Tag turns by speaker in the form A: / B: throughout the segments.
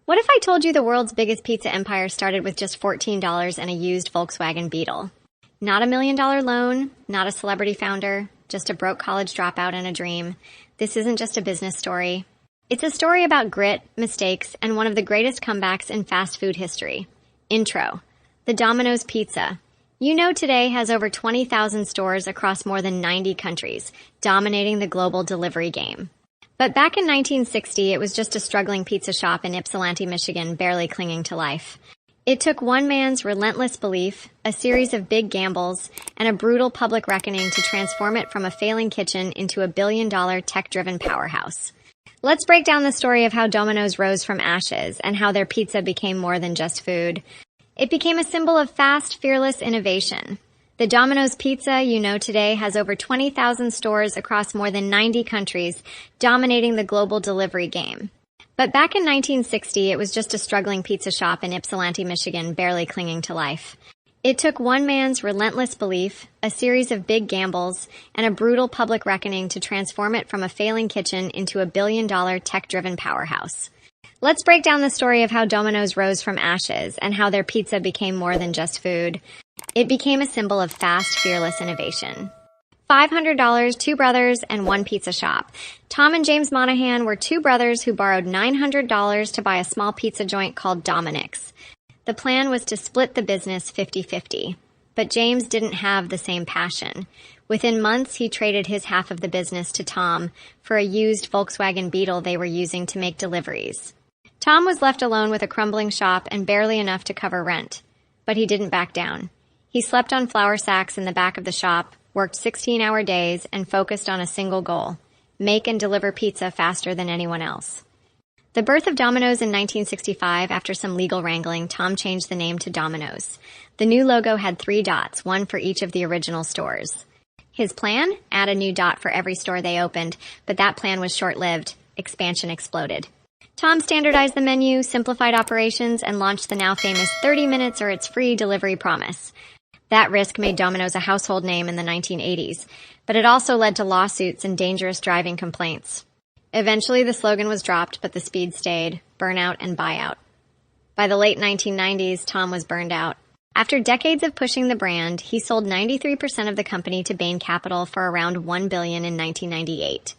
A: What if I told you the world's biggest pizza empire started with just $14 and a used Volkswagen Beetle? Not a $1 million loan, not a celebrity founder, just a broke college dropout and a dream. This isn't just a business story. It's a story about grit, mistakes, and one of the greatest comebacks in fast food history. Intro. The Domino's Pizza. You know today has over 20,000 stores across more than 90 countries, dominating the global delivery game. But back in 1960, it was just a struggling pizza shop in Ypsilanti, Michigan, barely clinging to life. It took one man's relentless belief, a series of big gambles, and a brutal public reckoning to transform it from a failing kitchen into a billion-dollar tech-driven powerhouse. Let's break down the story of how Domino's rose from ashes and how their pizza became more than just food. It became a symbol of fast, fearless innovation. The Domino's Pizza you know today has over 20,000 stores across more than 90 countries, dominating the global delivery game. But back in 1960, it was just a struggling pizza shop in Ypsilanti, Michigan, barely clinging to life. It took one man's relentless belief, a series of big gambles, and a brutal public reckoning to transform it from a failing kitchen into a billion-dollar tech-driven powerhouse. Let's break down the story of how Domino's rose from ashes and how their pizza became more than just food. It became a symbol of fast, fearless innovation. $500, two brothers, and one pizza shop. Tom and James Monahan were two brothers who borrowed $900 to buy a small pizza joint called Dominic's. The plan was to split the business 50-50, but James didn't have the same passion. Within months, he traded his half of the business to Tom for a used Volkswagen Beetle they were using to make deliveries. Tom was left alone with a crumbling shop and barely enough to cover rent, but he didn't back down. He slept on flour sacks in the back of the shop, worked 16-hour days, and focused on a single goal: make and deliver pizza faster than anyone else. The birth of Domino's in 1965, after some legal wrangling, Tom changed the name to Domino's. The new logo had 3 dots, one for each of the original stores. His plan? Add a new dot for every store they opened, but that plan was short-lived. Expansion exploded. Tom standardized the menu, simplified operations, and launched the now famous 30 minutes or it's free delivery promise. That risk made Domino's a household name in the 1980s, but it also led to lawsuits and dangerous driving complaints. Eventually, the slogan was dropped, but the speed stayed: burnout and buyout. By the late 1990s, Tom was burned out. After decades of pushing the brand, he sold 93% of the company to Bain Capital for around $1 billion in 1998.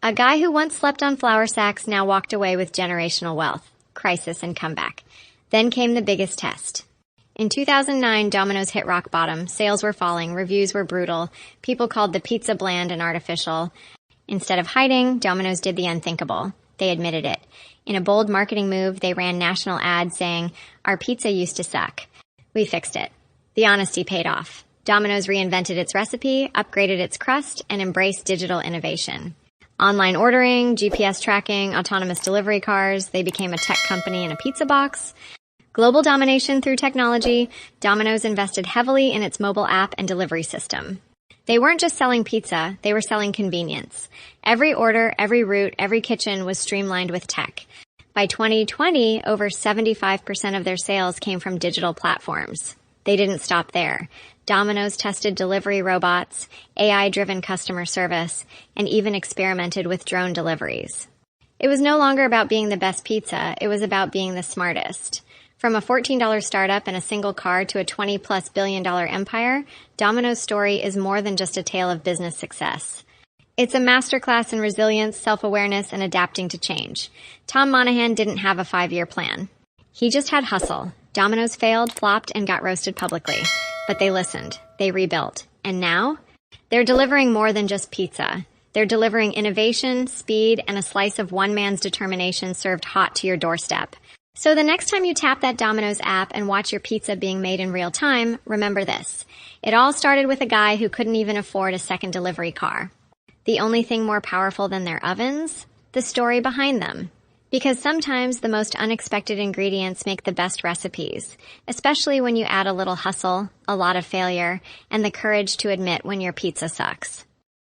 A: A guy who once slept on flour sacks now walked away with generational wealth, crisis, and comeback. Then came the biggest test. In 2009, Domino's hit rock bottom. Sales were falling, reviews were brutal, people called the pizza bland and artificial. Instead of hiding, Domino's did the unthinkable. They admitted it. In a bold marketing move, they ran national ads saying, "Our pizza used to suck. We fixed it." The honesty paid off. Domino's reinvented its recipe, upgraded its crust, and embraced digital innovation. Online ordering, GPS tracking, autonomous delivery cars, they became a tech company in a pizza box. Global domination through technology, Domino's invested heavily in its mobile app and delivery system. They weren't just selling pizza, they were selling convenience. Every order, every route, every kitchen was streamlined with tech. By 2020, over 75% of their sales came from digital platforms. They didn't stop there. Domino's tested delivery robots, AI-driven customer service, and even experimented with drone deliveries. It was no longer about being the best pizza, it was about being the smartest. From a $14 startup and a single car to a $20+ billion empire, Domino's story is more than just a tale of business success. It's a masterclass in resilience, self-awareness, and adapting to change. Tom Monahan didn't have a 5-year plan. He just had hustle. Domino's failed, flopped, and got roasted publicly. But they listened. They rebuilt. And now? They're delivering more than just pizza. They're delivering innovation, speed, and a slice of one man's determination served hot to your doorstep. So the next time you tap that Domino's app and watch your pizza being made in real time, remember this. It all started with a guy who couldn't even afford a second delivery car. The only thing more powerful than their ovens? The story behind them. Because sometimes the most unexpected ingredients make the best recipes, especially when you add a little hustle, a lot of failure, and the courage to admit when your pizza sucks.